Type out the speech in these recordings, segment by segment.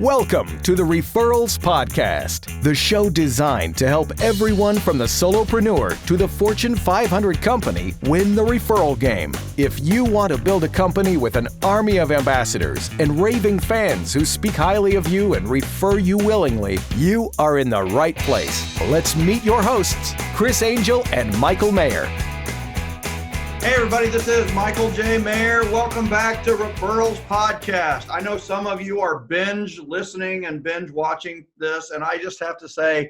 Welcome to the Referrals Podcast, the show designed to help everyone from the solopreneur to the Fortune 500 company win the referral game. If you want to build a company with an army of ambassadors and raving fans who speak highly of you and refer you willingly, you are in the right place. Let's meet your hosts, Chris Angel and Michael Maher. Hey everybody, this is Michael J. Maher. Welcome back to Referrals Podcast. I know some of you are binge listening and binge watching this, and I just have to say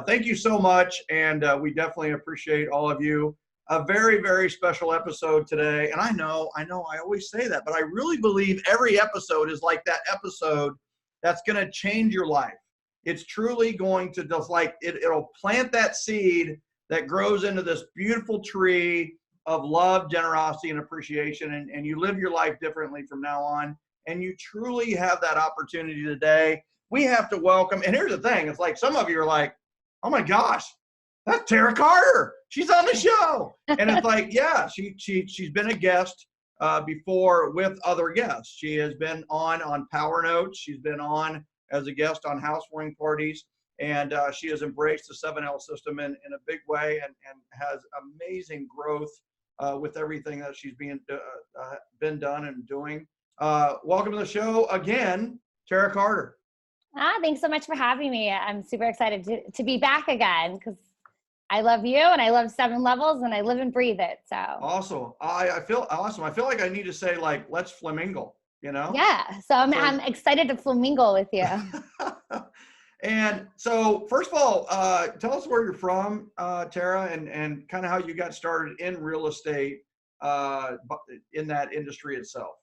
thank you so much, and we definitely appreciate all of you. A very, very special episode today, and I know I always say that, but I really believe every episode is like that episode that's going to change your life. It's truly going to just like, it'll plant that seed that grows into this beautiful tree of love, generosity, and appreciation, and you live your life differently from now on, and you truly have that opportunity today. We have to welcome, and here's the thing, it's like some of you are like, oh my gosh, that's Tara Carter, she's on the show. And it's like, yeah, she's been a guest before with other guests. She has been on Power Notes, she's been on as a guest on Housewarming Parties, and she has embraced the 7L system in a big way and has amazing growth with everything that she's been done and doing. Welcome to the show again, Tara Carter. Thanks so much for having me. I'm super excited to be back again because I love you and I love 7 Levels and I live and breathe it. So awesome. I feel awesome. I feel like I need to say like, let's flamingo, you know? Yeah. So I'm excited to flamingo with you. And so, first of all, tell us where you're from, Tara, and kind of how you got started in real estate in that industry itself.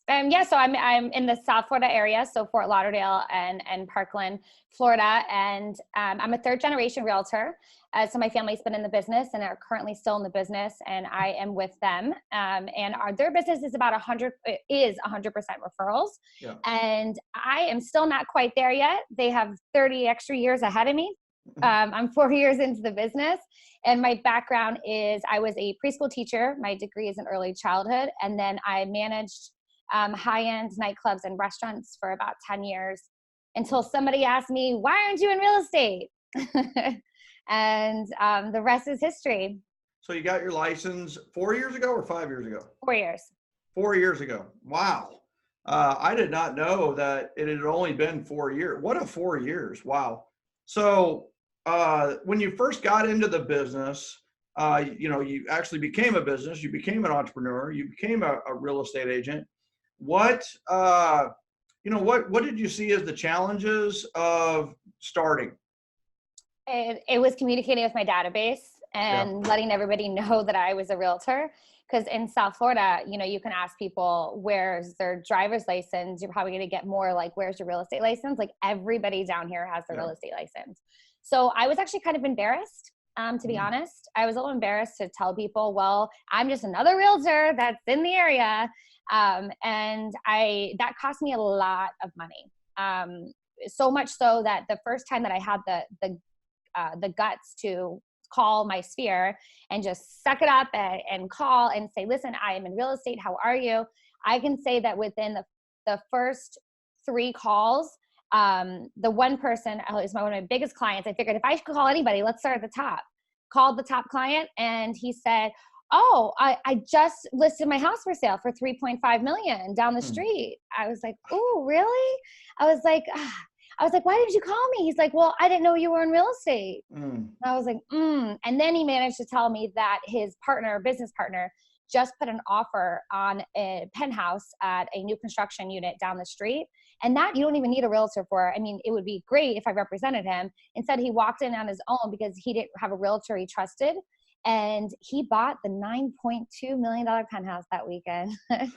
So I'm in the South Florida area, so Fort Lauderdale and Parkland, Florida, and I'm a 3rd-generation realtor. So my family's been in the business and are currently still in the business, and I am with them. And their business is about 100% referrals. Yeah. And I am still not quite there yet. They have 30 extra years ahead of me. I'm 4 years into the business, and my background is I was a preschool teacher. My degree is in early childhood, and then I managed high-end nightclubs and restaurants for about 10 years until somebody asked me, why aren't you in real estate? And the rest is history. So you got your license 4 years ago or 5 years ago? 4 years. 4 years ago. Wow. I did not know that it had only been 4 years. What a 4 years. Wow. So when you first got into the business, you actually became a business, you became an entrepreneur, you became a real estate agent. What did you see as the challenges of starting? It was communicating with my database and letting everybody know that I was a realtor. Because in South Florida, you can ask people, where's their driver's license? You're probably going to get more like, where's your real estate license? Like everybody down here has their real estate license. So I was actually kind of embarrassed, to be honest. I was a little embarrassed to tell people, well, I'm just another realtor that's in the area. And that cost me a lot of money. So much so that the first time that I had the guts to call my sphere and just suck it up and call and say, listen, I am in real estate. How are you? I can say that within the first 3 calls, the one person is one of my biggest clients. I figured if I could call anybody, let's start at the top. Called the top client and he said, oh, I just listed my house for sale for $3.5 million down the street. I was like, oh, really? I was like, why did you call me? He's like, well, I didn't know you were in real estate. I was like, And then he managed to tell me that his business partner, just put an offer on a penthouse at a new construction unit down the street. And that you don't even need a realtor for. I mean, it would be great if I represented him. Instead, he walked in on his own because he didn't have a realtor he trusted. And he bought the $9.2 million penthouse that weekend. And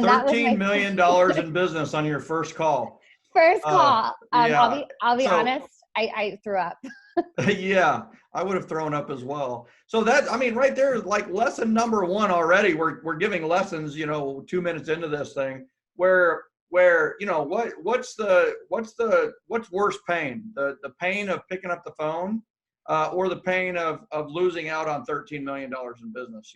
$13 million in business on your first call. First call. I'll be honest. I threw up. Yeah, I would have thrown up as well. So right there, like lesson number 1 already. We're giving lessons, 2 minutes into this thing. Where what's worse pain? The pain of picking up the phone, or the pain of losing out on $13 million in business.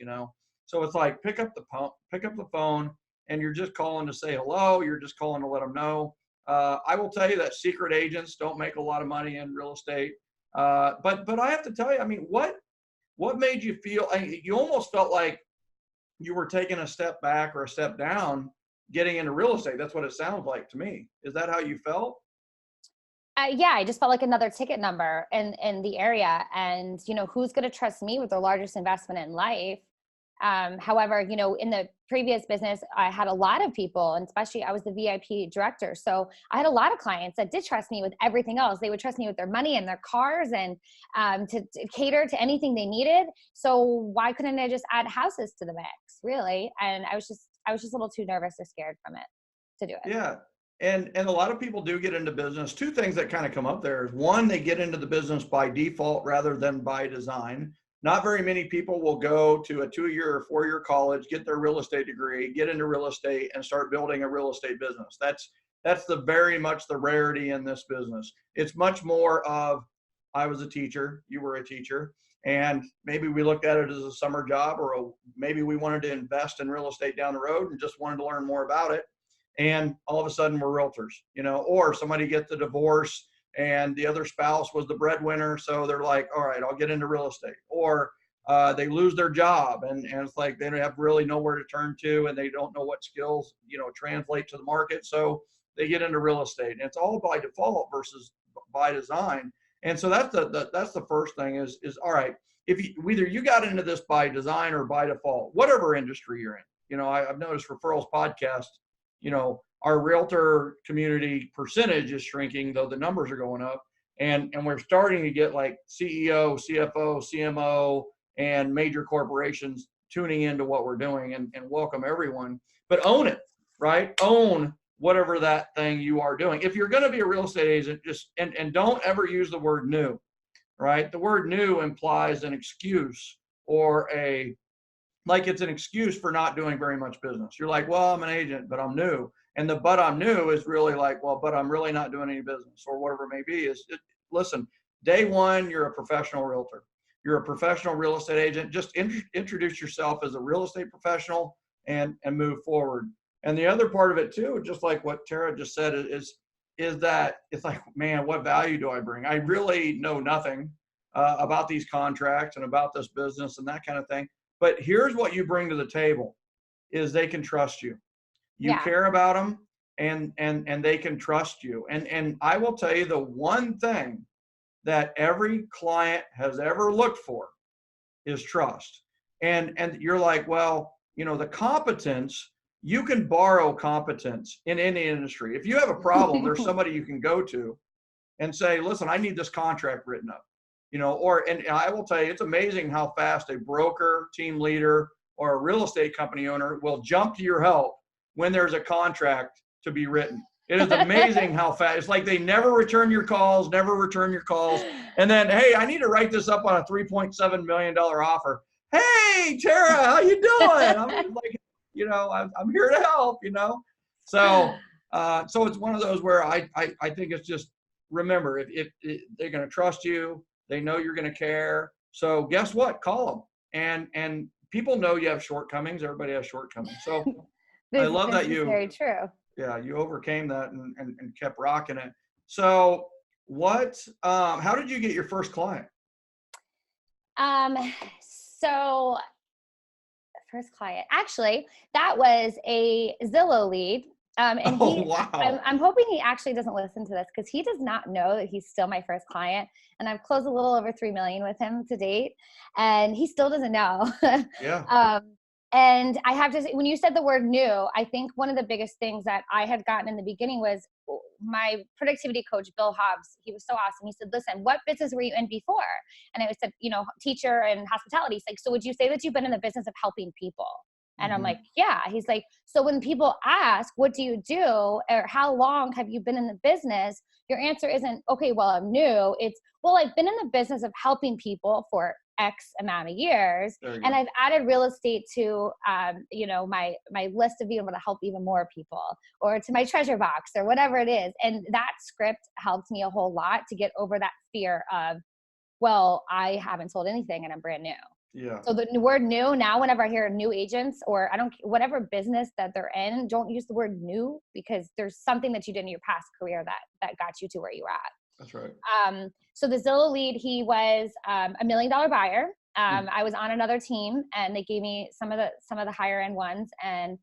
So it's like pick up the phone, and you're just calling to say hello. You're just calling to let them know I will tell you that secret agents don't make a lot of money in real estate. But I have to tell you, I mean, what made you feel, you almost felt like you were taking a step back or a step down getting into real estate. That's what it sounds like to me. Is that how you felt? Yeah, I just felt like another ticket number in the area. And, who's going to trust me with their largest investment in life? However, in the previous business, I had a lot of people, and especially I was the VIP director. So I had a lot of clients that did trust me with everything else. They would trust me with their money and their cars and to cater to anything they needed. So why couldn't I just add houses to the mix, really? And I was just a little too nervous or scared from it to do it. Yeah. And a lot of people do get into business. Two things that kind of come up there is, one, they get into the business by default rather than by design. Not very many people will go to a 2-year or 4-year college, get their real estate degree, get into real estate, and start building a real estate business. That's very much the rarity in this business. It's much more of, I was a teacher, you were a teacher, and maybe we looked at it as a summer job, or maybe we wanted to invest in real estate down the road and just wanted to learn more about it. And all of a sudden we're realtors, or somebody gets a divorce and the other spouse was the breadwinner. So they're like, all right, I'll get into real estate. Or they lose their job and it's like they don't have really nowhere to turn to, and they don't know what skills, translate to the market. So they get into real estate, and it's all by default versus by design. And so that's the first thing is all right, if whether you got into this by design or by default, whatever industry you're in. I've noticed Referrals Podcast, our realtor community percentage is shrinking, though the numbers are going up. And we're starting to get like CEO, CFO, CMO, and major corporations tuning into what we're doing, and welcome everyone. But own it, right? Own whatever that thing you are doing. If you're going to be a real estate agent, just and don't ever use the word new, right? The word new implies an excuse, or like it's an excuse for not doing very much business. You're like, well, I'm an agent, but I'm new. And the but I'm new is really like, well, but I'm really not doing any business, or whatever it may be. Listen, day one, you're a professional realtor. You're a professional real estate agent. Just introduce yourself as a real estate professional and move forward. And the other part of it too, just like what Tara just said, is that it's like, man, what value do I bring? I really know nothing about these contracts and about this business and that kind of thing. But here's what you bring to the table is they can trust you. You care about them, and they can trust you. And I will tell you, the one thing that every client has ever looked for is trust. And you're like, well, the competence, you can borrow competence in any industry. If you have a problem, there's somebody you can go to and say, listen, I need this contract written up. And I will tell you, it's amazing how fast a broker, team leader, or a real estate company owner will jump to your help when there's a contract to be written. It is amazing how fast. It's like they never return your calls. And then, hey, I need to write this up on a $3.7 million offer. Hey, Tara, how you doing? I'm like, I'm here to help, So it's one of those where I think it's just, remember, if they're going to trust you, they know you're going to care. So guess what? Call them. And people know you have shortcomings. Everybody has shortcomings. So I love that you. Very true. Yeah, you overcame that and kept rocking it. So how did you get your first client? So first client, actually, that was a Zillow lead. And wow. I'm hoping he actually doesn't listen to this, because he does not know that he's still my first client. And I've closed a little over 3 million with him to date, and he still doesn't know. Yeah. And I have to say, when you said the word new, I think one of the biggest things that I had gotten in the beginning was my productivity coach, Bill Hobbs. He was so awesome. He said, listen, what business were you in before? And I said, teacher and hospitality. He's like, so would you say that you've been in the business of helping people? And I'm like, yeah. He's like, so when people ask, what do you do? Or how long have you been in the business? Your answer isn't, okay, well, I'm new. It's, well, I've been in the business of helping people for X amount of years. And I've added real estate to, my list of being able to help even more people, or to my treasure box, or whatever it is. And that script helped me a whole lot to get over that fear of, well, I haven't sold anything and I'm brand new. Yeah. So the word new, now whenever I hear new agents, or whatever business that they're in, don't use the word new, because there's something that you did in your past career that got you to where you're at. That's right. So the Zillow lead, he was $1 million buyer. I was on another team, and they gave me some of the higher end ones, and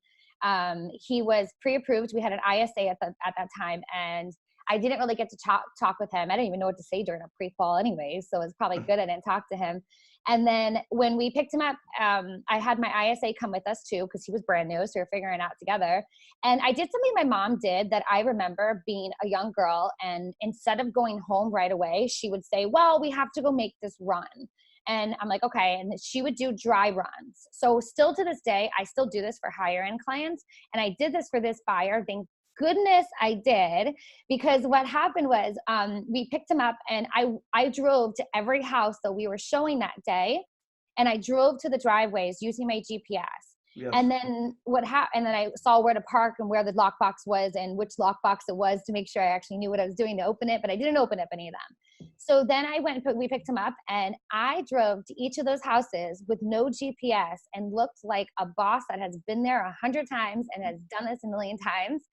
he was pre-approved. We had an ISA at that time, and I didn't really get to talk with him. I didn't even know what to say during a pre-qual anyway, so it's probably good I didn't talk to him. And then when we picked him up, I had my ISA come with us too, because he was brand new, so we were figuring it out together. And I did something my mom did that I remember being a young girl, and instead of going home right away, she would say, well, we have to go make this run. And I'm like, okay. And she would do dry runs. So still to this day, I still do this for higher end clients. And I did this for this buyer. Thank goodness I did, because what happened was we picked him up, and I drove to every house that we were showing that day. And I drove to the driveways using my GPS. Yes. And then and then I saw where to park and where the lockbox was and which lockbox it was, to make sure I actually knew what I was doing to open it, but I didn't open up any of them. So then we picked him up, and I drove to each of those houses with no GPS and looked like a boss that has been there 100 times and has done this a million times.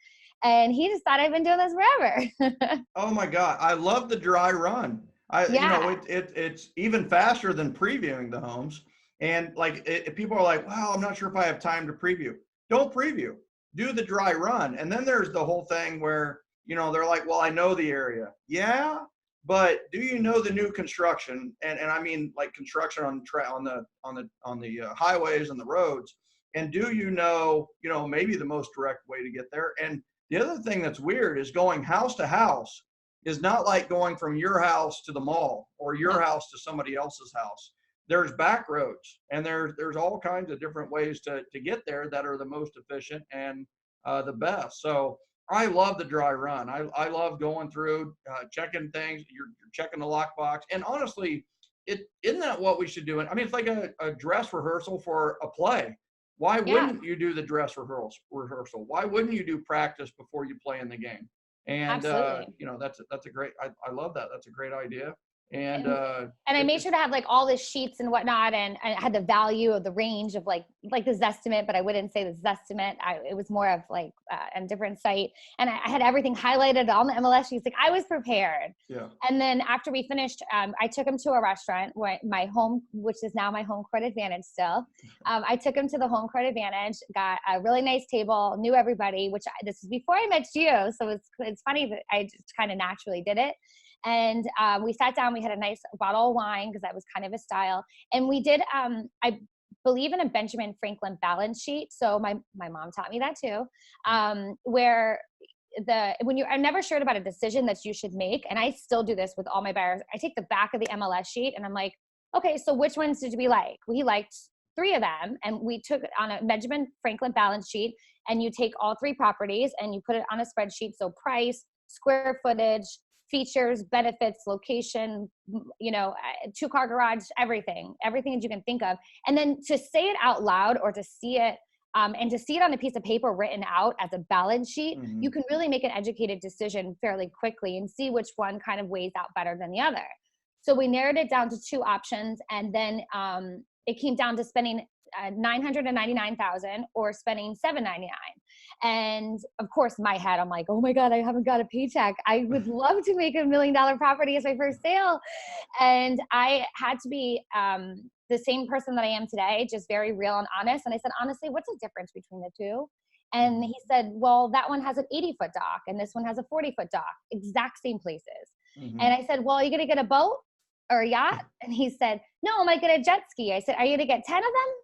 And he just thought I've been doing this forever. Oh my God. I love the dry run. It's even faster than previewing the homes. And people are like, wow, I'm not sure if I have time to preview. Don't preview, do the dry run. And then there's the whole thing where, they're like, well, I know the area. Yeah. But do you know the new construction? And I mean, like construction on the highways and the roads. And do you know, maybe the most direct way to get there? And the other thing that's weird is going house to house is not like going from your house to the mall or your house to somebody else's house. There's back roads, and there's all kinds of different ways to get there that are the most efficient and the best. So I love the dry run. I love going through, checking things. You're checking the lockbox. And honestly, isn't that what we should do? I mean, it's like a dress rehearsal for a play. Why wouldn't you do the dress rehearsal? Why wouldn't you do practice before you play in the game? And that's a great. I love that. That's a great idea. And I made sure to have like all the sheets and whatnot, and I had the value of the range of like the Zestimate, but I wouldn't say the Zestimate. It was more of like a different site, and I had everything highlighted on the MLS sheets. Like I was prepared. Yeah. And then after we finished, I took him to a restaurant where my home, which is now my Home Court Advantage still. I took him to the Home Court Advantage, got a really nice table, knew everybody. This is before I met you, so it's funny that I just kind of naturally did it. And we sat down, we had a nice bottle of wine because that was kind of a style. And we did, I believe in a Benjamin Franklin balance sheet. So my mom taught me that too, where I'm never sure about a decision that you should make. And I still do this with all my buyers. I take the back of the MLS sheet and I'm like, okay, so which ones did we like? We liked 3 of them. And we took it on a Benjamin Franklin balance sheet, and you take all 3 properties and you put it on a spreadsheet. So price, square footage, features, benefits, location, 2-car garage, everything that you can think of. And then to say it out loud or to see it, and to see it on a piece of paper written out as a balance sheet, you can really make an educated decision fairly quickly and see which one kind of weighs out better than the other. So we narrowed it down to 2 options. And then it came down to spending $999,000 or spending $799,000. And of course, in my head, I'm like, oh my God, I haven't got a paycheck. I would love to make $1 million property as my first sale. And I had to be the same person that I am today, just very real and honest. And I said, honestly, what's the difference between the 2? And he said, well, that one has an 80-foot dock and this one has a 40-foot dock, exact same places. And I said, well, are you going to get a boat or a yacht? And he said, no, I might get a jet ski. I said, are you going to get 10 of them?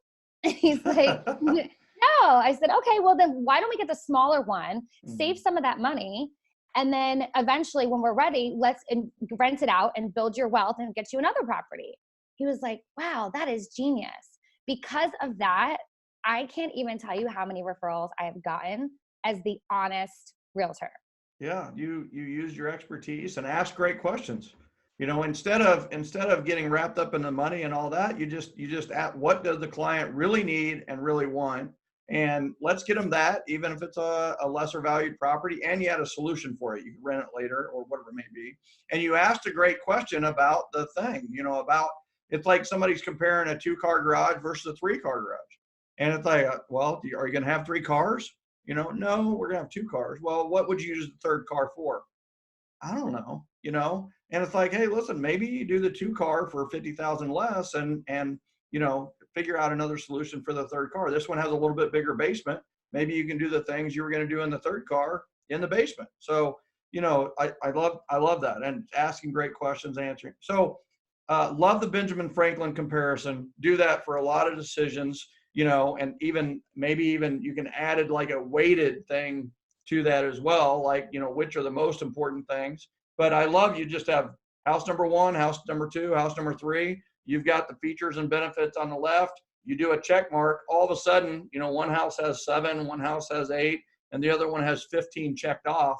And he's like, no. I said, okay, well then why don't we get the smaller one, save some of that money, and then eventually when we're ready, let's rent it out and build your wealth and get you another property. He was like, wow, that is genius. Because of that, I can't even tell you how many referrals I have gotten as the honest realtor. Yeah, you use your expertise and ask great questions. Instead of getting wrapped up in the money and all that, you just ask, what does the client really need and really want? And let's get them that, even if it's a lesser valued property, and you had a solution for it. You can rent it later or whatever it may be. And you asked a great question about the thing, about it's like somebody's comparing a 2-car garage versus a 3-car garage. And it's like, well, are you going to have 3 cars? No, we're going to have 2 cars. Well, what would you use the 3rd car for? I don't know, and it's like, hey, listen, maybe you do the 2-car for 50,000 less and, figure out another solution for the 3rd car. This one has a little bit bigger basement. Maybe you can do the things you were going to do in the 3rd car in the basement. So, I love that, and asking great questions, answering. So, love the Benjamin Franklin comparison. Do that for a lot of decisions, and maybe even you can add it like a weighted thing to that as well, like, which are the most important things. But I love you just have house number 1, house number 2, house number 3. You've got the features and benefits on the left. You do a check mark. All of a sudden, one house has 7, one house has 8, and the other one has 15 checked off.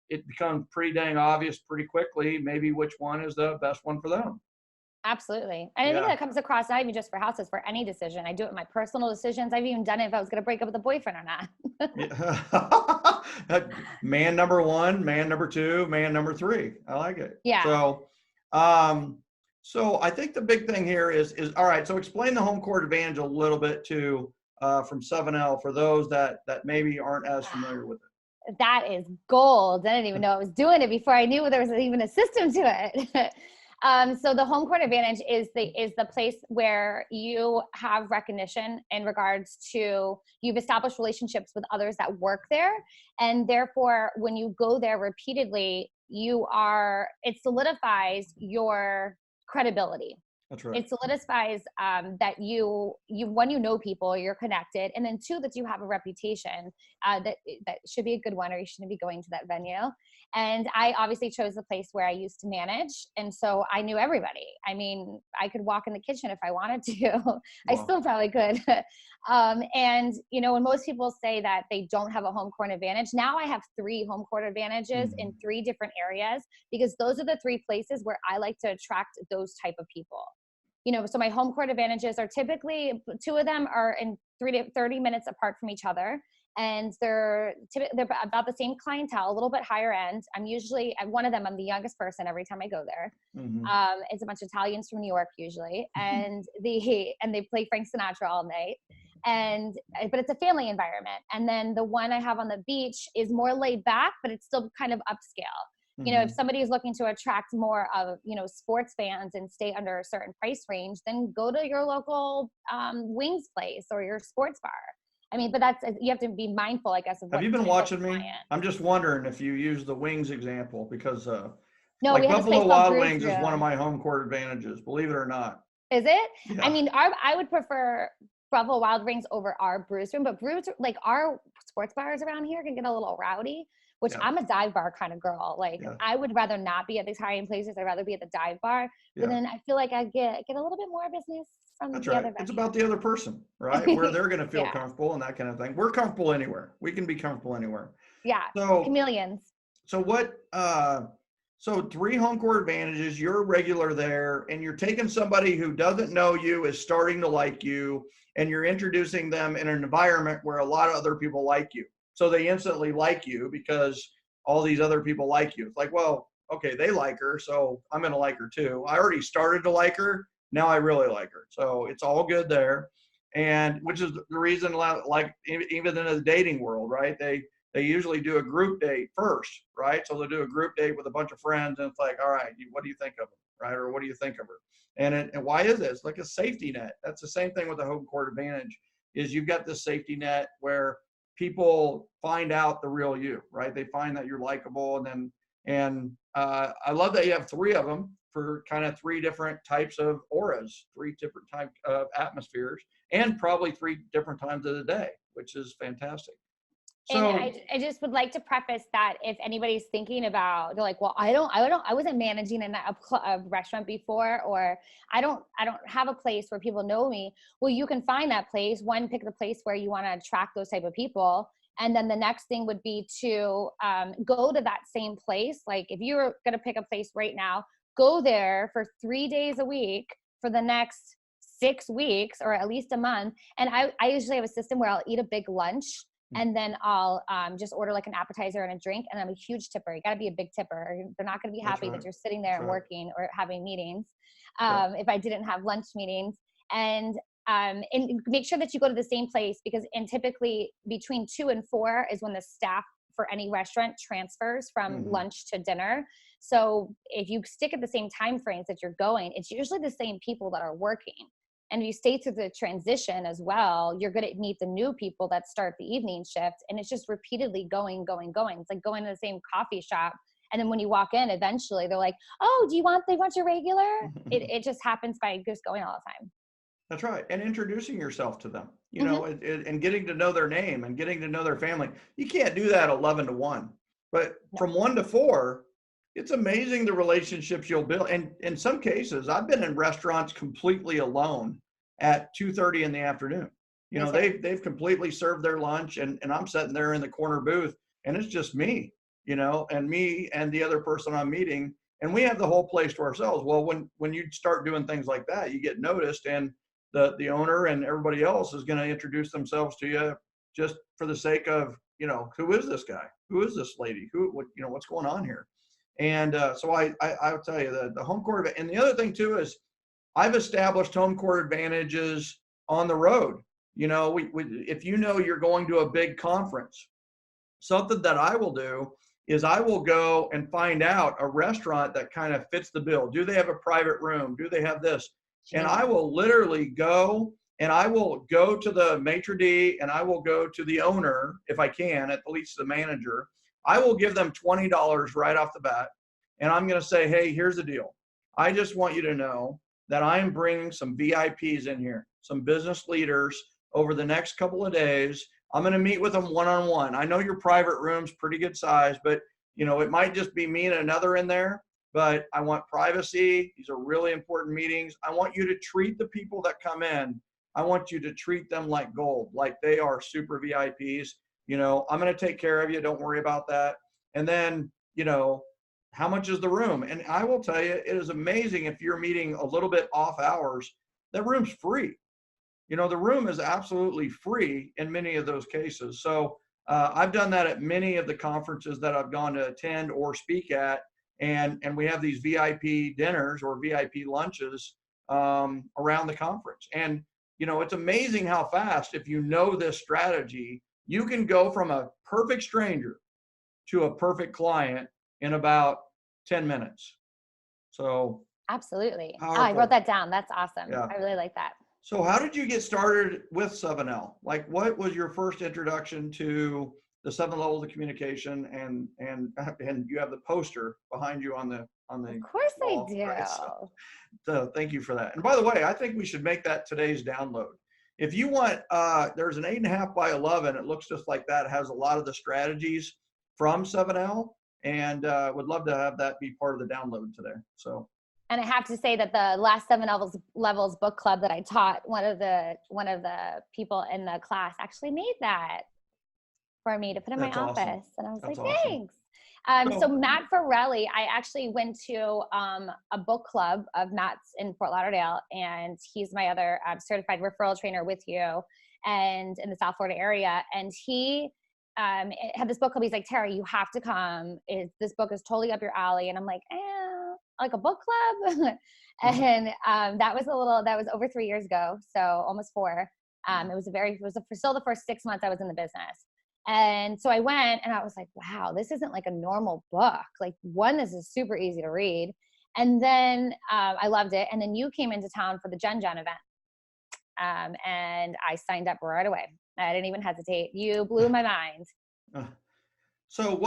It becomes pretty dang obvious pretty quickly, maybe which one is the best one for them. Absolutely. And I think that comes across not even just for houses, for any decision. I do it in my personal decisions. I've even done it if I was going to break up with a boyfriend or not. Man number 1, man number 2, man number 3. I like it. Yeah. So I think the big thing here is all right. So explain the home court advantage a little bit too, from 7L for those that maybe aren't as familiar with it. That is gold. I didn't even know I was doing it before I knew there was even a system to it. So the home court advantage is the place where you have recognition in regards to you've established relationships with others that work there. And therefore, when you go there repeatedly, it solidifies your credibility. That's right. It solidifies that you one, know people, you're connected, and then 2, that you have a reputation that should be a good one, or you shouldn't be going to that venue. And I obviously chose the place where I used to manage, and so I knew everybody. I mean, I could walk in the kitchen if I wanted to. Wow. I still probably could. And when most people say that they don't have a home court advantage, now I have 3 home court advantages in 3 different areas, because those are the 3 places where I like to attract those type of people. So my home court advantages are typically 2 of them are in 30 minutes apart from each other. And they're about the same clientele, a little bit higher end. I'm usually, at one of them, I'm the youngest person every time I go there. Mm-hmm. It's a bunch of Italians from New York usually. And they play Frank Sinatra all night. But it's a family environment. And then the one I have on the beach is more laid back, but it's still kind of upscale. If somebody is looking to attract more of, sports fans and stay under a certain price range, then go to your local wings place or your sports bar. I mean, but you have to be mindful, I guess. Have you been watching me? I'm just wondering if you use the wings example, because no, Buffalo Wild Wings is one of my home court advantages, believe it or not. Is it? Yeah. I mean, I would prefer Buffalo Wild Wings over our Brews Room, but our sports bars around here can get a little rowdy. Which I'm a dive bar kind of girl. I would rather not be at these high-end places. I'd rather be at the dive bar. But then I feel like I get a little bit more business from the other. It's about the other person, right? Where they're going to feel comfortable and that kind of thing. We're comfortable anywhere. We can be comfortable anywhere. Yeah. So chameleons. So what? So 3 home court advantages. You're a regular there, and you're taking somebody who doesn't know you, is starting to like you, and you're introducing them in an environment where a lot of other people like you. So they instantly like you because all these other people like you. It's like, well, okay, they like her, so I'm going to like her too. I already started to like her. Now I really like her. So it's all good there. And which is the reason, like even in the dating world, right? They usually do a group date first, right? So they'll do a group date with a bunch of friends, and it's like, all right, what do you think of her, right? Or what do you think of her? And why is it? It's like a safety net. That's the same thing with the home court advantage, is you've got this safety net where people find out the real you, right? They find that you're likable. And I love that you have 3 of them for kind of 3 different types of auras, 3 different types of atmospheres, and probably 3 different times of the day, which is fantastic. So, and I just would like to preface that if anybody's thinking about, they're like, well, I wasn't managing in a restaurant before, or I don't have a place where people know me. Well, you can find that place. One, pick the place where you want to attract those type of people. And then the next thing would be to go to that same place. Like if you're going to pick a place right now, go there for 3 days a week for the next 6 weeks, or at least a month. And I usually have a system where I'll eat a big lunch And then I'll just order like an appetizer and a drink. And I'm a huge tipper. You got to be a big tipper. They're not going to be happy that you're sitting there and working or having meetings. If I didn't have lunch meetings, and make sure that you go to the same place, because typically between 2 and 4 is when the staff for any restaurant transfers from lunch to dinner. So if you stick at the same time frames that you're going, it's usually the same people that are working. And if you stay through the transition as well, you're going to meet the new people that start the evening shift. And it's just repeatedly going. It's like going to the same coffee shop. And then when you walk in, eventually they're like, oh, they want your regular? It just happens by just going all the time. That's right. And introducing yourself to them, you know, and getting to know their name and getting to know their family. You can't do that 11 to 1, but from 1 to 4, it's amazing the relationships you'll build. And in some cases, I've been in restaurants completely alone at 2:30 in the afternoon. You know, they've completely served their lunch, and I'm sitting there in the corner booth, and it's just me, you know, and me and the other person I'm meeting, and we have the whole place to ourselves. Well, when you start doing things like that, you get noticed, and the owner and everybody else is going to introduce themselves to you just for the sake of, you know, who is this guy? Who is this lady? What's going on here? And so I'll tell you the home court, and the other thing too is I've established home court advantages on the road. You know, if you know you're going to a big conference, something that I will do is I will go and find out a restaurant that kind of fits the bill. Do they have a private room? Do they have this? And I will literally go, and I will go to the maitre d', and I will go to the owner, if I can, at least the manager. I will give them $20 right off the bat. And I'm going to say, hey, here's the deal. I just want you to know that I'm bringing some VIPs in here, some business leaders over the next couple of days. I'm going to meet with them one-on-one. I know your private room's pretty good size, but you know, it might just be me and another in there. But I want privacy. These are really important meetings. I want you to treat the people that come in. I want you to treat them like gold, like they are super VIPs. You know, I'm going to take care of you. Don't worry about that. And then, you know, how much is the room? And I will tell you, it is amazing if you're meeting a little bit off hours, that room's free. You know, the room is absolutely free in many of those cases. So I've done that at many of the conferences that I've gone to attend or speak at. And we have these VIP dinners or VIP lunches around the conference. And, you know, it's amazing how fast, if you know this strategy, you can go from a perfect stranger to a perfect client in about 10 minutes. So. Absolutely. Oh, I wrote that down. That's awesome. Yeah. I really like that. So how did you get started with 7L? Like, what was your first introduction to the 7 levels of communication? And you have the poster behind you on the Of course wall, I do. Right? So thank you for that. And by the way, I think we should make that today's download. If you want, there's an 8.5 by 11. It looks just like that. It has a lot of the strategies from 7L, and would love to have that be part of the download today. So. And I have to say that the last 7 levels book club that I taught, one of the people in the class actually made that for me to put in my office. Awesome. And I was like, thanks. Awesome. So Matt Farrelly, I actually went to a book club of Matt's in Fort Lauderdale, and he's my other certified referral trainer with you, and in the South Florida area. And he had this book club. He's like, Tara, you have to come. This book is totally up your alley. And I'm like, like a book club. And that was over 3 years ago. So almost 4. It was still the first 6 months I was in the business. And so I went, and I was like, wow, this isn't like a normal book. Like, one, this is super easy to read. And then I loved it. And then you came into town for the Gen event. And I signed up right away. I didn't even hesitate. You blew my mind. So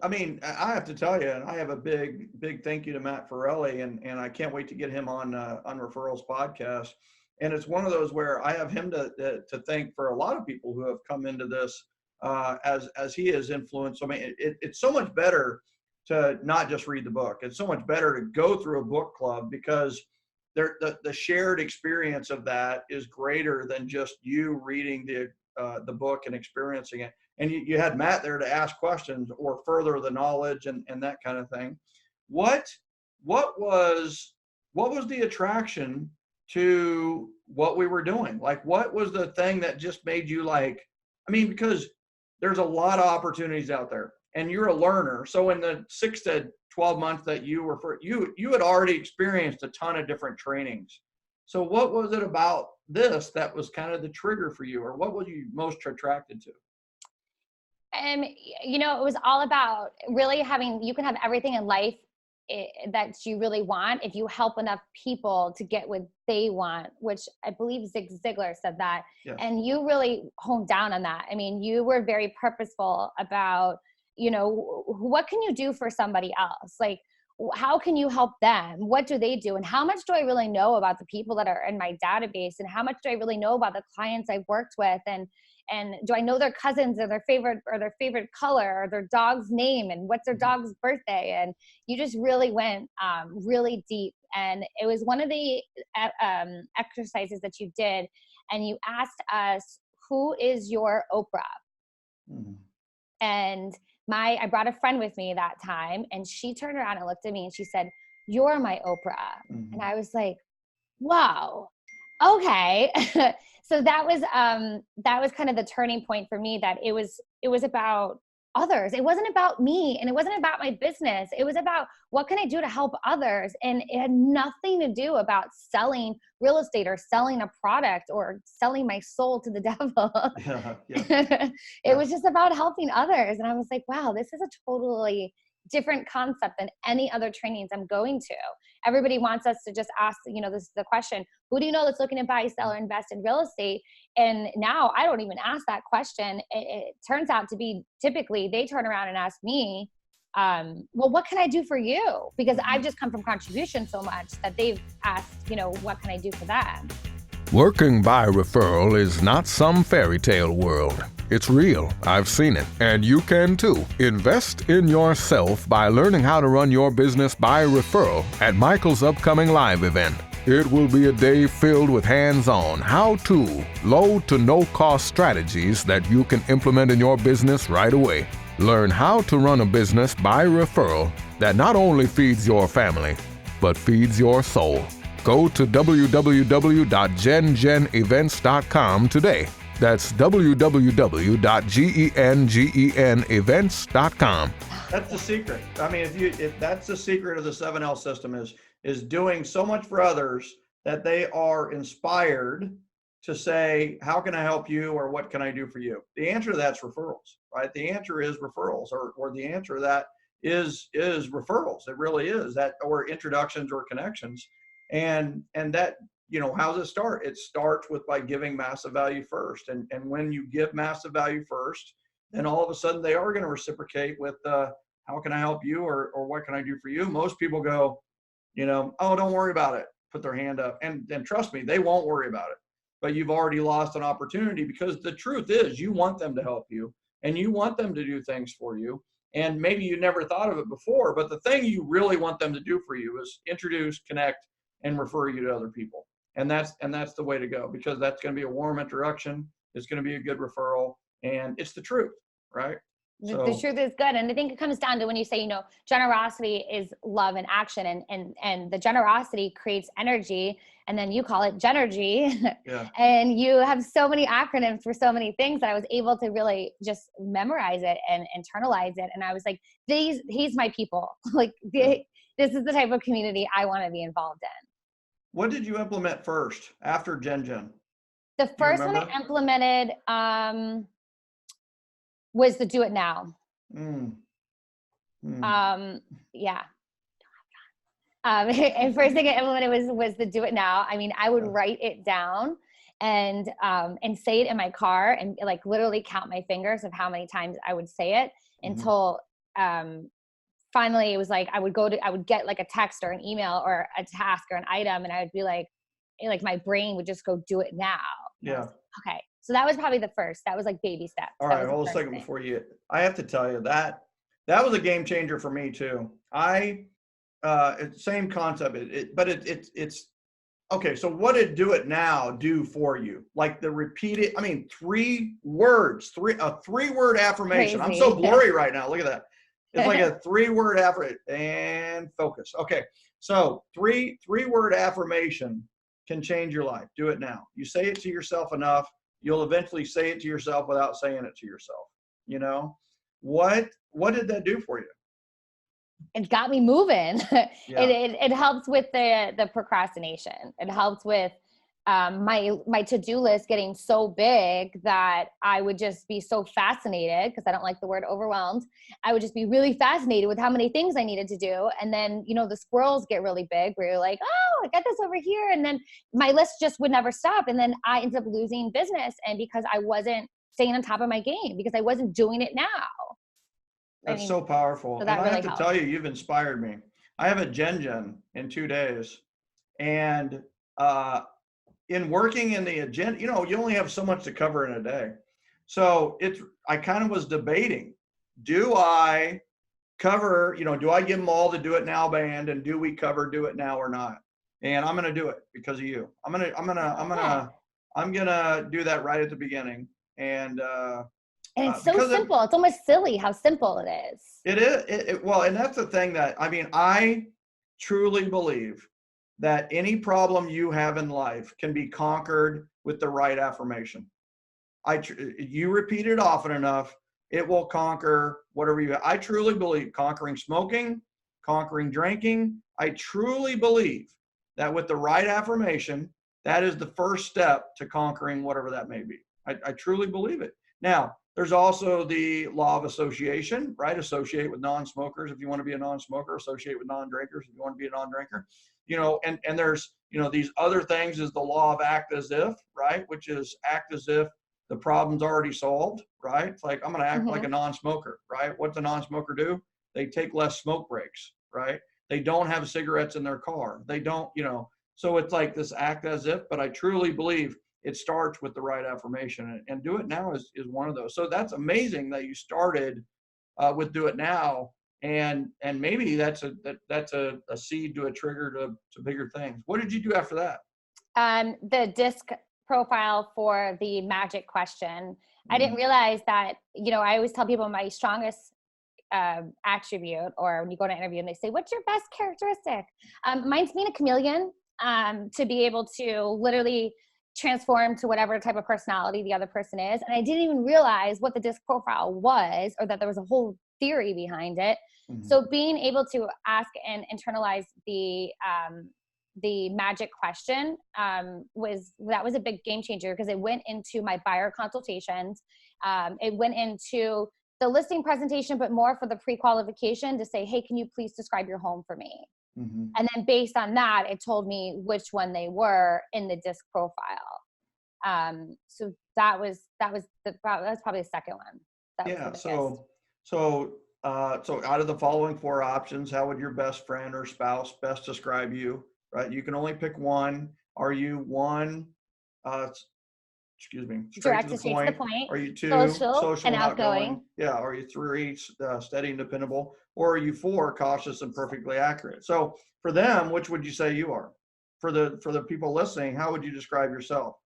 I mean, I have to tell you, and I have a big thank you to Matt Farrelly, and I can't wait to get him on Referrals Podcast. And it's one of those where I have him to thank for a lot of people who have come into this as he has influenced. I mean, it's so much better to not just read the book. It's so much better to go through a book club, because the shared experience of that is greater than just you reading the book and experiencing it. And you had Matt there to ask questions or further the knowledge and that kind of thing. What was the attraction to what we were doing? Like, what was the thing that just made you like, I mean, because there's a lot of opportunities out there and you're a learner. So in the 6 to 12 months that you were you had already experienced a ton of different trainings. So what was it about this that was kind of the trigger for you, or what were you most attracted to? You know, it was all about really you can have everything in life that you really want if you help enough people to get what they want, which I believe Zig Ziglar said that. Yes. And you really honed down on that. I mean, you were very purposeful about, you know, what can you do for somebody else? Like, how can you help them? What do they do? And how much do I really know about the people that are in my database? And how much do I really know about the clients I've worked with? And do I know their cousins or their favorite color or their dog's name and what's their dog's birthday? And you just really went really deep. And it was one of the exercises that you did. And you asked us, who is your Oprah? Mm-hmm. And I brought a friend with me that time, and she turned around and looked at me and she said, "You're my Oprah." Mm-hmm. And I was like, wow, okay. So that was kind of the turning point for me, that it was about others. It wasn't about me, and it wasn't about my business. It was about, what can I do to help others? And it had nothing to do about selling real estate or selling a product or selling my soul to the devil. It was just about helping others. And I was like, wow, this is a totally different concept than any other trainings I'm going to. Everybody wants us to just ask, you know, this is the question, who do you know that's looking to buy, sell, or invest in real estate? And now I don't even ask that question. It turns out to be, typically they turn around and ask me, well, what can I do for you? Because I've just come from contribution so much that they've asked, you know, what can I do for them? Working by referral is not some fairy tale world. It's real. I've seen it. And you can too. Invest in yourself by learning how to run your business by referral at Michael's upcoming live event. It will be a day filled with hands-on, how-to, low to no-cost strategies that you can implement in your business right away. Learn how to run a business by referral that not only feeds your family, but feeds your soul. Go to www.gengenevents.com today. That's www.gengenevents.com. That's the secret. I mean, if that's the secret of the 7L system is doing so much for others that they are inspired to say, how can I help you, or what can I do for you? The answer to that's referrals, right? The answer is referrals, or the answer to that is referrals. It really is that, or introductions or connections. And that, you know, how does it start? It starts by giving massive value first. And when you give massive value first, then all of a sudden they are going to reciprocate with how can I help you, or what can I do for you? Most people go, you know, oh, don't worry about it. Put their hand up. And trust me, they won't worry about it. But you've already lost an opportunity, because the truth is you want them to help you and you want them to do things for you. And maybe you never thought of it before, but the thing you really want them to do for you is introduce, connect, and refer you to other people. And that's the way to go, because that's going to be a warm introduction. It's going to be a good referral, and it's the truth, right? The truth is good. And I think it comes down to when you say, you know, generosity is love in action, and the generosity creates energy, and then you call it Genergy. Yeah. And you have so many acronyms for so many things that I was able to really just memorize it and internalize it. And I was like, he's my people. Like, this is the type of community I want to be involved in. What did you implement first after Gen? The first one I implemented was the do it now. Yeah. And first thing I implemented was the do it now. I mean, I would write it down and say it in my car, and like literally count my fingers of how many times I would say it until finally it was like I would get like a text or an email or a task or an item, and I would be like my brain would just go, do it now. Yeah. Okay. So that was probably the first. That was like baby steps. All right. Hold a second before I have to tell you that was a game changer for me too. Same concept, but it's okay. So what did do it now do for you? Like the repeated, I mean, 3 words, a 3-word affirmation. Crazy. I'm so blurry right now. Look at that. It's like a 3-word affirmation, and focus. Okay. So 3-word affirmation can change your life. Do it now. You say it to yourself enough, you'll eventually say it to yourself without saying it to yourself. You know, what did that do for you? It got me moving. Yeah. It helps with the procrastination. It helps with my to-do list getting so big that I would just be so fascinated, because I don't like the word overwhelmed. I would just be really fascinated with how many things I needed to do. And then, you know, the squirrels get really big where you're like, oh, I got this over here. And then my list just would never stop. And then I ended up losing business. And because I wasn't staying on top of my game, because I wasn't doing it now. That's so powerful. So And that I really have to helped. tell you, you've inspired me. I have a Gen in 2 days. And in working in the agenda, you know, you only have so much to cover in a day. So I kind of was debating, do I cover, you know, do I give them all the Do It Now band, and do we cover Do It Now or not? And I'm going to do it because of you. I'm going to do that right at the beginning. And it's so simple. It's almost silly how simple it is. It is. Well, and that's the thing that, I mean, I truly believe that any problem you have in life can be conquered with the right affirmation. You repeat it often enough, it will conquer whatever you have. I truly believe conquering smoking, conquering drinking. I truly believe that with the right affirmation, that is the first step to conquering whatever that may be. I truly believe it. Now, there's also the law of association, right? Associate with non-smokers if you want to be a non-smoker, associate with non-drinkers if you want to be a non-drinker. You know, and there's, you know, these other things is the law of act as if, right? Which is act as if the problem's already solved, right? It's like, I'm going to act like a non-smoker, right? What's a non-smoker do? They take less smoke breaks, right? They don't have cigarettes in their car. They don't, you know, so it's like this act as if, but I truly believe it starts with the right affirmation, and Do It Now is one of those. So that's amazing that you started with Do It Now, and maybe that's a seed to a trigger to bigger things. What did you do after that? The DISC profile for the magic question. I didn't realize that, you know, I always tell people my strongest attribute, or when you go to interview and they say, what's your best characteristic? Mine's being a chameleon, to be able to literally transform to whatever type of personality the other person is. And I didn't even realize what the DISC profile was, or that there was a whole theory behind it. So being able to ask and internalize the magic question was a big game changer, because it went into my buyer consultations. It went into the listing presentation, but more for the pre-qualification to say, hey, can you please describe your home for me? And then based on that, it told me which one they were in the DISC profile. So that was probably the second one. So out of the following 4 options, how would your best friend or spouse best describe you? Right? You can only pick one. Are you one? Straight to the point. Are you 2, social and outgoing? Yeah. Are you 3, steady and dependable? Or are you 4, cautious and perfectly accurate? So for them, which would you say you are? For the people listening, how would you describe yourself?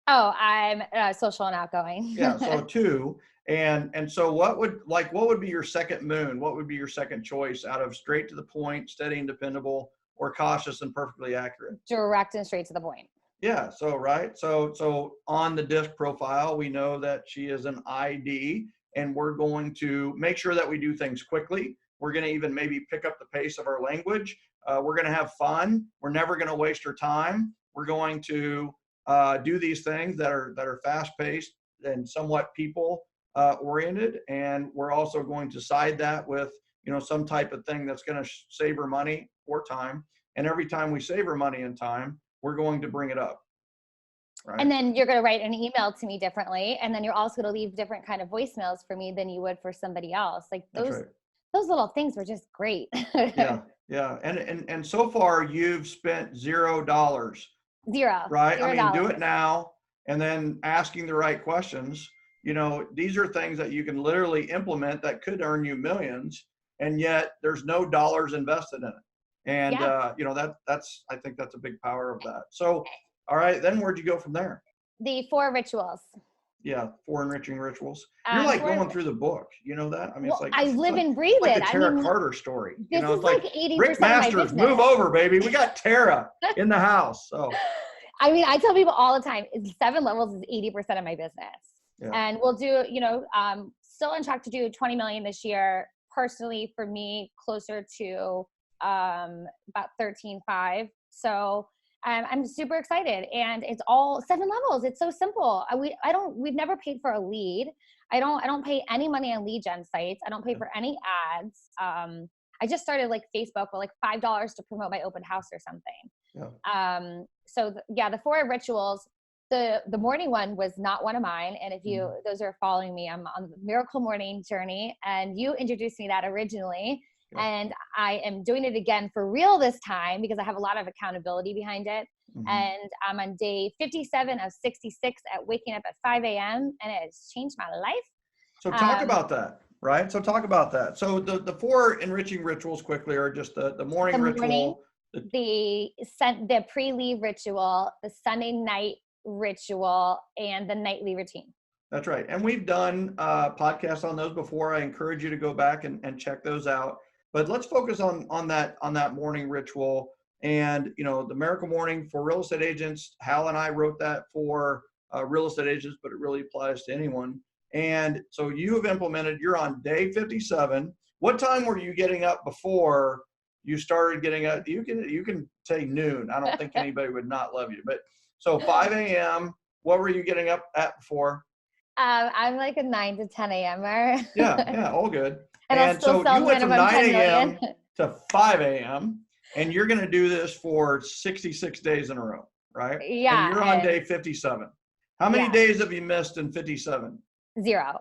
Oh, I'm social and outgoing. Yeah. So 2. And so what would be your second moon? What would be your second choice out of straight to the point, steady and dependable, or cautious and perfectly accurate? Direct and straight to the point. Yeah. So, right. So on the DISC profile, we know that she is an ID, and we're going to make sure that we do things quickly. We're going to even maybe pick up the pace of our language. We're going to have fun. We're never going to waste our time. We're going to do these things that are fast paced and somewhat people oriented. And we're also going to side that with, you know, some type of thing that's going to save her money or time. And every time we save her money and time, we're going to bring it up. Right? And then you're going to write an email to me differently. And then you're also going to leave different kind of voicemails for me than you would for somebody else. Like those little things were just great. Yeah. And so far you've spent $0. Zero. Right. $0. I mean, Do It Now, and then asking the right questions. You know, these are things that you can literally implement that could earn you millions, and yet there's no dollars invested in it. And, you know, I think that's a big power of that. So, all right, then where'd you go from there? The 4 rituals. Yeah, 4 Enriching Rituals. You're like going through the book. You know that? I mean, it's like, I live and breathe like it. the Tara Carter story. This you know, is it's like 80% Rick Masters, of my business. move over, baby. We got Tara in the house. So I mean, I tell people all the time, 7 levels is 80% of my business. Yeah. And we'll do, still on track to do 20 million this year. Personally, for me, closer to about 13.5. So I'm super excited, and it's all 7 levels. It's so simple. We've never paid for a lead. I don't pay any money on lead gen sites. I don't pay for any ads. I just started like Facebook with like $5 to promote my open house or something. Yeah. The 4 rituals, the morning one was not one of mine. And if those are following me, I'm on the miracle morning journey, and you introduced me that originally. Yeah. And I am doing it again for real this time because I have a lot of accountability behind it. Mm-hmm. And I'm on day 57 of 66 at waking up at 5 a.m. and it has changed my life. So talk about that, right? So talk about that. So the 4 enriching rituals quickly are just the morning ritual. The pre-leave ritual, the Sunday night ritual, and the nightly routine. That's right. And we've done podcasts on those before. I encourage you to go back and check those out. But let's focus on that morning ritual. And, the Miracle Morning for real estate agents, Hal and I wrote that for real estate agents, but it really applies to anyone. And so you have implemented, you're on day 57. What time were you getting up before you started getting up? You can say noon. I don't think anybody would not love you. But so 5 a.m., what were you getting up at before? I'm like a 9 to 10 a.m.er. Yeah, all good. And so you went from 9 a.m. to 5 a.m. and you're going to do this for 66 days in a row, right? Yeah. And you're on day 57. How many days have you missed in 57? 0,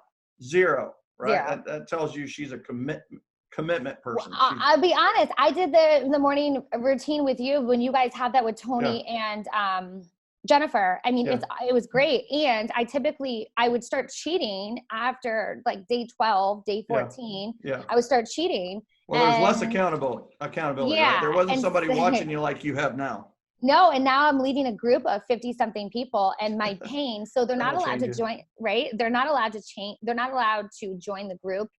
right? 0. That tells you she's a commitment person. Well, I'll be honest. I did the morning routine with you when you guys had that with Tony and Jennifer. I mean, it was great. And I would start cheating after like day 12, day 14. Yeah. I would start cheating. Well, there's less accountability, right? There wasn't somebody watching you like you have now. No, and now I'm leading a group of 50-something people, and my pain, so they're not allowed to join, right? They're not allowed to change. They're not allowed to join the group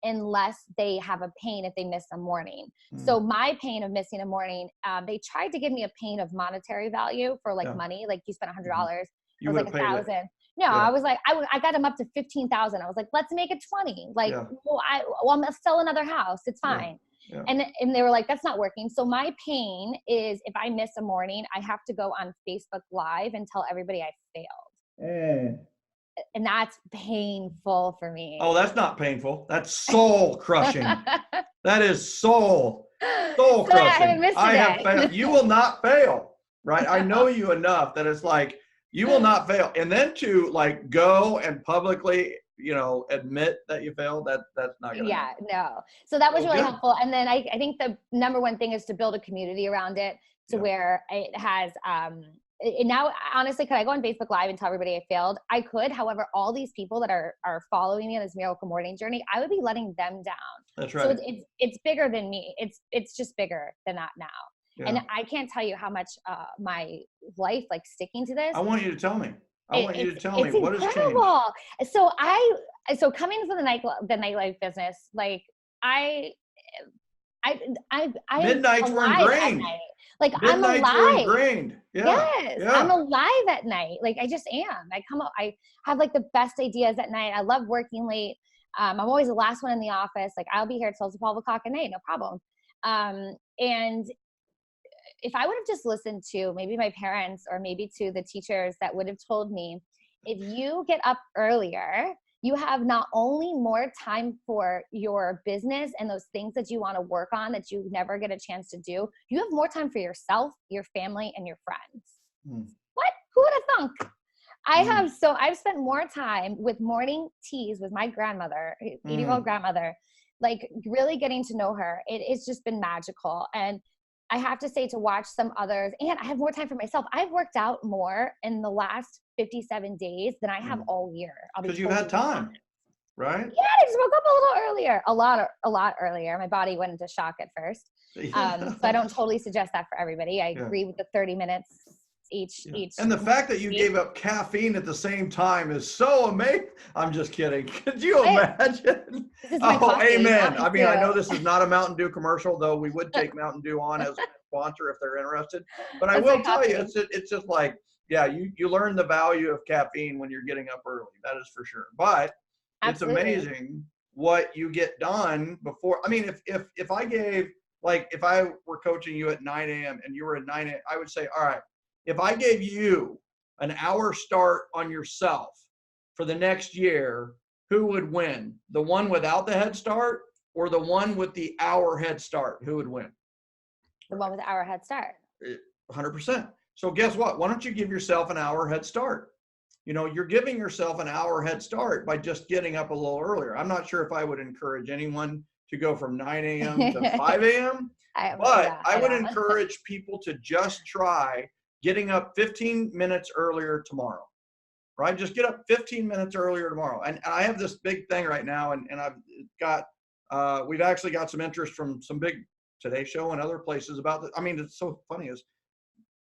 unless they have a pain if they miss a morning. So my pain of missing a morning, they tried to give me a pain of monetary value for like money, like you spent $100. You was like $1,000. No, I was like, I got them up to 15,000. I was like, let's make it 20. Like, I'm gonna sell another house. It's fine. Yeah. And they were like, that's not working. So my pain is if I miss a morning, I have to go on Facebook Live and tell everybody I failed. And that's painful for me. Oh, that's not painful. That's soul crushing. That is soul crushing. I have failed. You will not fail, right? I know you enough that it's like, you will not fail. And then to like go and publicly, admit that you failed, that's not going to happen. No. So that was really helpful. And then I think the number one thing is to build a community around it to where it has, and now, honestly, could I go on Facebook Live and tell everybody I failed? I could. However, all these people that are following me on this miracle morning journey, I would be letting them down. That's right. So it's bigger than me. It's just bigger than that now. Yeah. And I can't tell you how much my life, like sticking to this. I want you to tell me. I want you to tell me what has changed. So coming from the nightlife business, like I midnights were ingrained. Like I'm alive. Yes, I'm alive at night. Like I just am. I have like the best ideas at night. I love working late. I'm always the last one in the office. Like I'll be here till 12 o'clock at night, no problem. And if I would have just listened to maybe my parents or maybe to the teachers that would have told me, if you get up earlier, you have not only more time for your business and those things that you want to work on that you never get a chance to do, you have more time for yourself, your family, and your friends. What? Who would have thunk? I've spent more time with morning teas with my grandmother, 80-year-old grandmother, like really getting to know her. It's just been magical. And I have to say, to watch some others, and I have more time for myself. I've worked out more in the last 57 days than I have all year. Because you've had time, right? Yeah, I just woke up a little earlier, a lot earlier. My body went into shock at first. So I don't totally suggest that for everybody. I agree with the 30 minutes each. And the fact that you gave up caffeine at the same time is so amazing. I'm just kidding. Could you imagine? Oh, amen. I mean, I know this is not a Mountain Dew commercial, though we would take Mountain Dew on as sponsor if they're interested. But I That's will like tell you, coffee. it's just like, yeah, you learn the value of caffeine when you're getting up early. That is for sure. But it's Absolutely. amazing what you get done before. I mean, if I gave, like, if I were coaching you at 9 a.m. and you were at 9 a.m., I would say, all right, if I gave you an hour start on yourself for the next year, who would win? The one without the head start or the one with the hour head start? Who would win? The one with our head start. 100%. So guess what? Why don't you give yourself an hour head start? You know, you're giving yourself an hour head start by just getting up a little earlier. I'm not sure if I would encourage anyone to go from 9 a.m. to 5 a.m., but I would encourage people to just try getting up 15 minutes earlier tomorrow, right? Just get up 15 minutes earlier tomorrow. And I have this big thing right now, and I've got, we've actually got some interest from some big Today Show and other places about this. I mean, it's so funny is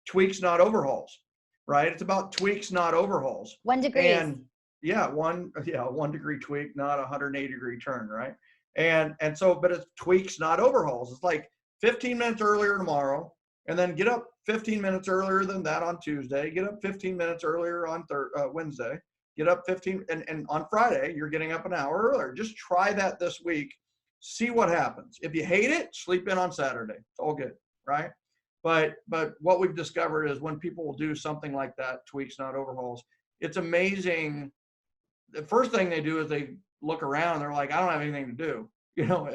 tweaks, not overhauls, right? It's about tweaks, not overhauls. 1 degree. And yeah, 1 degree tweak, not a 180 degree turn, right? And so, but it's tweaks, not overhauls. It's like 15 minutes earlier tomorrow, and then get up 15 minutes earlier than that on Tuesday, get up 15 minutes earlier on Wednesday, get up 15, and on Friday, you're getting up an hour earlier. Just try that this week. See what happens. If you hate it, sleep in on Saturday. It's all good, right? But what we've discovered is when people will do something like that, tweaks, not overhauls, it's amazing. The first thing they do is they look around and they're like, I don't have anything to do. You know,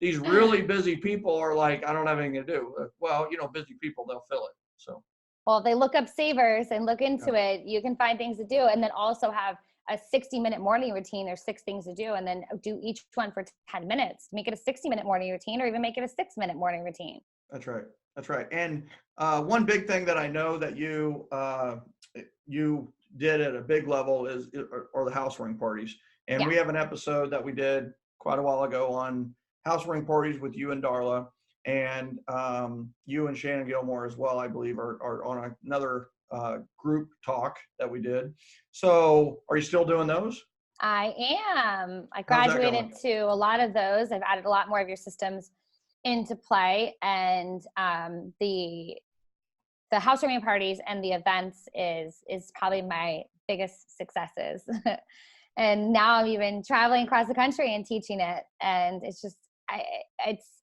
these really busy people are like, I don't have anything to do. Well, you know, busy people, they'll fill it. So. Well, they look up savers and look into it. You can find things to do, and then also have a 60-minute morning routine. There's 6 things to do, and then do each one for 10 minutes. Make it a 60-minute morning routine, or even make it a 6-minute morning routine. That's right. That's right. And one big thing that I know that you did at a big level is the housewarming parties. And we have an episode that we did quite a while ago on housewarming parties with you and Darla, and you and Shannon Gilmore as well, I believe, are on another group talk that we did. So are you still doing those? I am. I graduated to a lot of those. I've added a lot more of your systems into play, and the housewarming parties and the events is probably my biggest successes. And now I'm even traveling across the country and teaching it, and it's just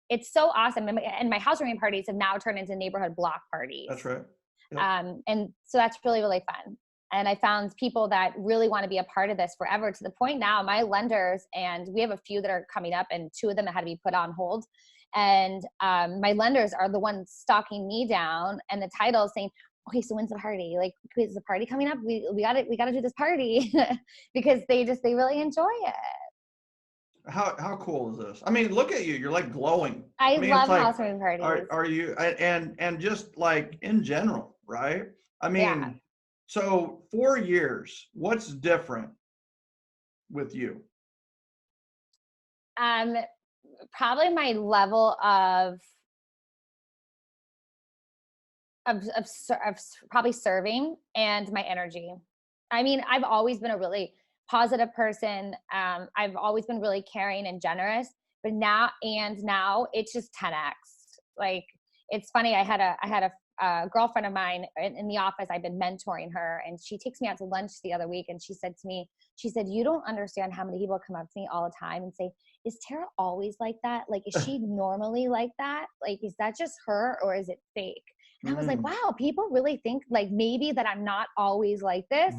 it's so awesome. And my housewarming parties have now turned into neighborhood block parties. That's right. Yep. And so that's really, really fun. And I found people that really want to be a part of this forever, to the point now my lenders, and we have a few that are coming up, and 2 of them that had to be put on hold. And my lenders are the ones stalking me down and the title saying, okay, so when's the party? Like, is the party coming up? We got to do this party because they really enjoy it. How cool is this? I mean, look at you. You're like glowing. I love housewarming parties. Are you, and just like in general, right? I mean, so 4 years, what's different with you? Probably my level of probably serving and my energy. I mean, I've always been a really positive person. I've always been really caring and generous, but now it's just 10x. Like, it's funny. I had a girlfriend of mine in the office. I've been mentoring her, and she takes me out to lunch the other week, and she said to me, you don't understand how many people come up to me all the time and say, is Tara always like that? Like, is she normally like that? Like, is that just her, or is it fake? And I was like, wow, people really think like maybe that I'm not always like this.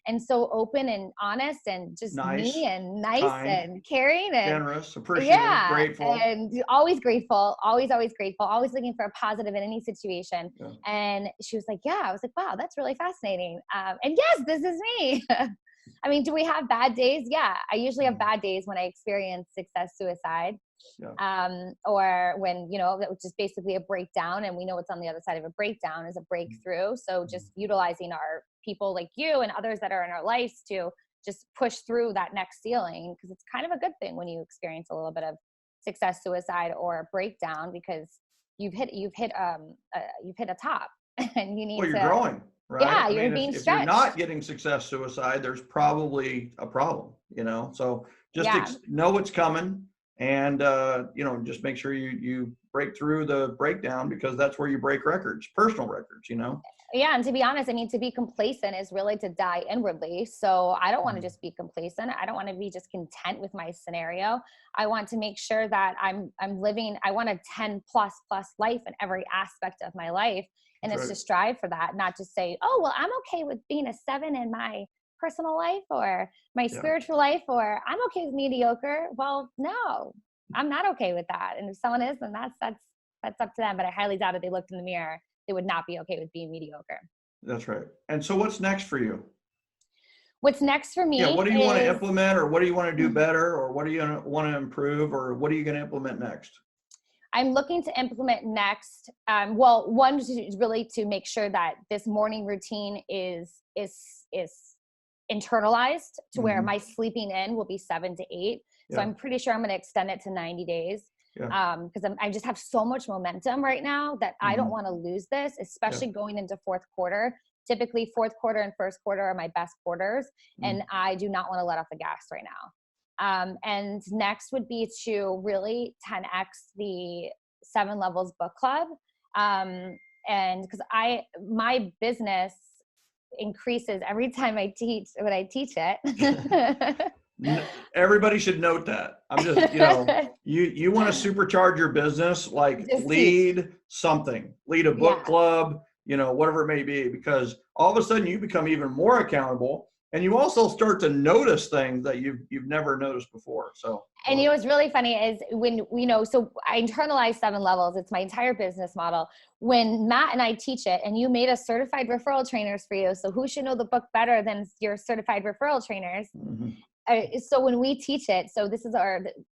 And so open and honest and just me and nice, kind, and caring and generous, appreciative, grateful. And always grateful, always grateful, always looking for a positive in any situation. Yeah. And she was like, yeah. I was like, wow, that's really fascinating. And yes, this is me. I mean, do we have bad days? Yeah. I usually have bad days when I experience success suicide. Yeah. Or when, that was just basically a breakdown, and we know what's on the other side of a breakdown is a breakthrough. So just utilizing our people like you and others that are in our lives to just push through that next ceiling, because it's kind of a good thing when you experience a little bit of success suicide or breakdown, because you've hit a top and you need you're growing, right? Yeah, you're being stretched. If you're not getting success suicide, there's probably a problem, so just know it's coming. and just make sure you break through the breakdown, because that's where you break records, personal records. Yeah. And to be honest, I mean, to be complacent is really to die inwardly. So I don't want to just be complacent. I don't want to be just content with my scenario. I want to make sure that I'm living, I want a 10 plus life in every aspect of my life. And That's it's right. to strive for that, not to say, oh, well, I'm okay with being a 7 in my personal life or my Yeah. spiritual life, or I'm okay with mediocre. Well, no, I'm not okay with that. And if someone is, then that's up to them. But I highly doubt if they looked in the mirror, they would not be okay with being mediocre. That's right. And so what's next for you? What's next for me? Yeah. What do you want to implement, or what do you want to do better, or what do you want to improve, or what are you going to implement next? I'm looking to implement next. Well, one is really to make sure that this morning routine is internalized to where my sleeping in will be 7 to 8. So I'm pretty sure I'm going to extend it to 90 days. Because I just have so much momentum right now that I don't want to lose this, especially going into fourth quarter. Typically fourth quarter and first quarter are my best quarters, and I do not want to let off the gas right now. And next would be to really 10x the 7 Levels book club. And because my business increases every time I teach when I teach it. Everybody should note that. I'm just, you want to supercharge your business, like Just lead something, lead a book club, whatever it may be, because all of a sudden you become even more accountable, and you also start to notice things that you've never noticed before. So, and what's really funny is when so I internalized 7 Levels. It's my entire business model. When Matt and I teach it, and you made us certified referral trainers for you. So who should know the book better than your certified referral trainers? So when we teach it, so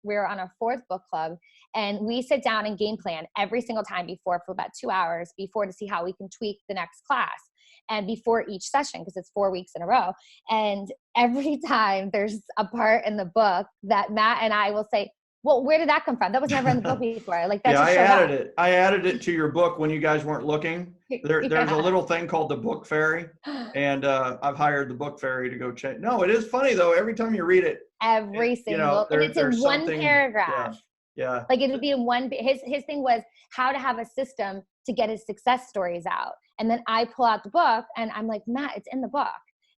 we're on our 4th book club, and we sit down and game plan every single time before for about 2 hours before to see how we can tweak the next class, and before each session, because it's 4 weeks in a row. And every time there's a part in the book that Matt and I will say, well, where did that come from? That was never in the book before. Like that just showed up. I added it to your book when you guys weren't looking. There's a little thing called the book fairy, and I've hired the book fairy to go check. No, it is funny though. Every time you read it, and it's in one paragraph. Yeah. Like it would be in one. His thing was how to have a system to get his success stories out. And then I pull out the book and I'm like, Matt, it's in the book.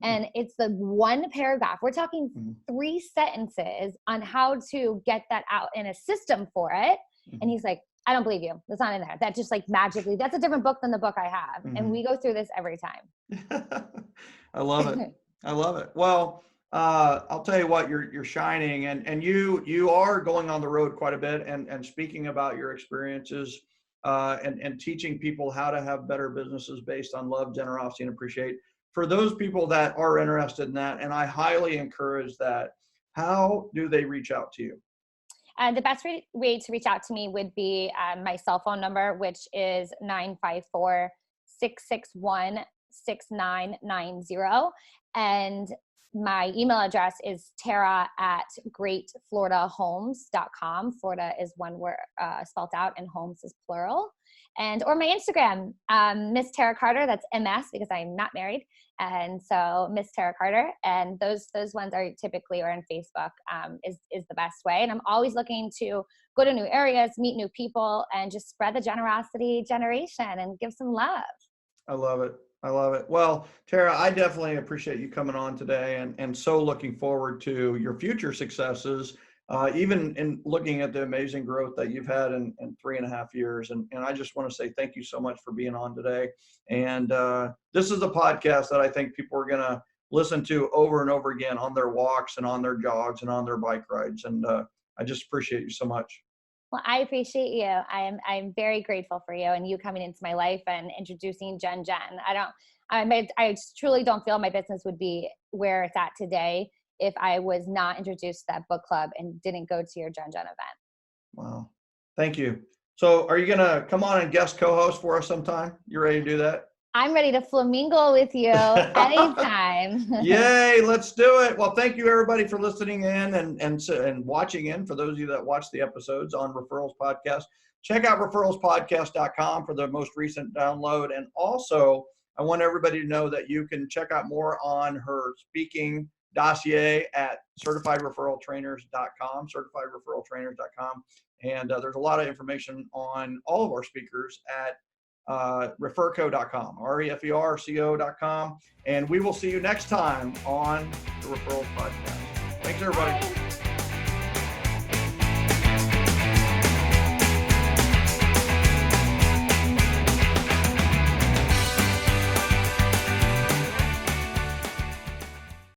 And it's the one paragraph. We're talking 3 sentences on how to get that out in a system for it. And he's like, I don't believe you. That's not in there. That just like magically, that's a different book than the book I have. And we go through this every time. I love it. I love it. Well, I'll tell you what, you're shining, and you are going on the road quite a bit and speaking about your experiences, and teaching people how to have better businesses based on love, generosity, and appreciate. For those people that are interested in that, and I highly encourage that, how do they reach out to you? The best way to reach out to me would be my cell phone number, which is 954-661-6990. And my email address is tara@greatfloridahomes.com. Florida is one word spelled out, and homes is plural. Or my Instagram, Miss Tara Carter. That's MS because I'm not married. And so Miss Tara Carter. And those ones are typically, or on Facebook, is the best way. And I'm always looking to go to new areas, meet new people, and just spread the generosity generation and give some love. I love it. I love it. Well, Tara, I definitely appreciate you coming on today, and so looking forward to your future successes, even in looking at the amazing growth that you've had in 3.5 years. And I just want to say thank you so much for being on today. And this is a podcast that I think people are going to listen to over and over again on their walks and on their jogs and on their bike rides. And I just appreciate you so much. Well, I appreciate you. I'm very grateful for you and you coming into my life and introducing Jen. I truly don't feel my business would be where it's at today if I was not introduced to that book club and didn't go to your Jen event. Wow. Thank you. So are you going to come on and guest co-host for us sometime? You ready to do that? I'm ready to flamingo with you anytime. Yay, let's do it. Well, thank you everybody for listening in and watching in. For those of you that watch the episodes on Referrals Podcast, check out referralspodcast.com for the most recent download. And also, I want everybody to know that you can check out more on her speaking dossier at certifiedreferraltrainers.com, certifiedreferraltrainers.com. And there's a lot of information on all of our speakers at referco.com, referco.com. And we will see you next time on the Referrals Podcast. Thanks, everybody. Bye.